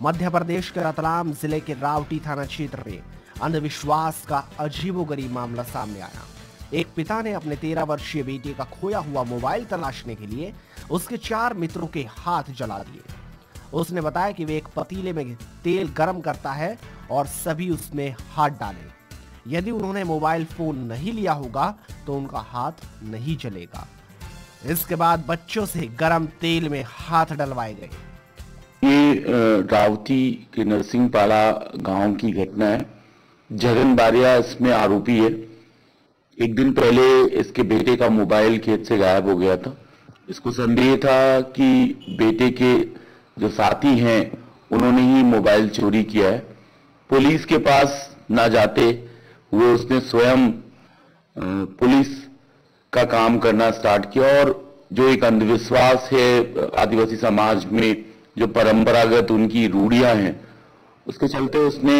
मध्य प्रदेश के रतलाम जिले के रावटी थाना क्षेत्र में अंधविश्वास का अजीबोगरीब मामला सामने आया। एक पिता ने अपने 13 वर्षीय बेटे का खोया हुआ मोबाइल तलाशने के लिए उसके 4 मित्रों के हाथ जला दिए। उसने बताया कि वे एक पतीले में तेल गर्म करता है और सभी उसमें हाथ डालें। यदि उन्होंने मोबाइल फोन नहीं लिया होगा तो उनका हाथ नहीं जलेगा। इसके बाद बच्चों से गर्म तेल में हाथ डलवाए गए। ये रावटी के नरसिंहपाड़ा गांव की घटना है। जगन बारिया इसमें आरोपी है। एक दिन पहले इसके बेटे का मोबाइल खेत से गायब हो गया था। इसको संदेह था कि बेटे के जो साथी हैं उन्होंने ही मोबाइल चोरी किया है। पुलिस के पास ना जाते हुए उसने स्वयं पुलिस का काम करना स्टार्ट किया और जो एक अंधविश्वास है आदिवासी समाज में, जो परंपरागत उनकी रूढ़ियां हैं, उसके चलते उसने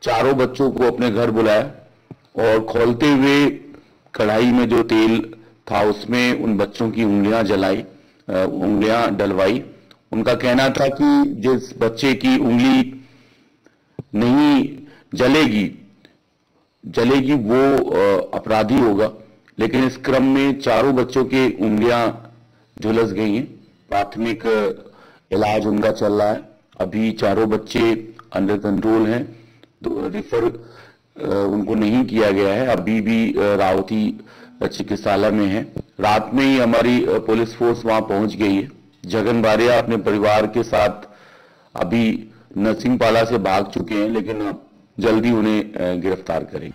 चारों बच्चों को अपने घर बुलाया और खोलते हुए कढ़ाई में जो तेल था उसमें उन बच्चों की उंगलियां डलवाई। उनका कहना था कि जिस बच्चे की उंगली नहीं जलेगी वो अपराधी होगा। लेकिन इस क्रम में चारों बच्चों की उंगलियां झुलस गई हैं। प्राथमिक इलाज उनका चल रहा है। अभी चारों बच्चे अंडर कंट्रोल हैं, तो रिफर उनको नहीं किया गया है। अभी भी रावटी चिकित्सालय में है। रात में ही हमारी पुलिस फोर्स वहां पहुंच गई है। जगन बारिया अपने परिवार के साथ अभी नरसिंहपाड़ा से भाग चुके हैं, लेकिन जल्दी उन्हें गिरफ्तार करेंगे।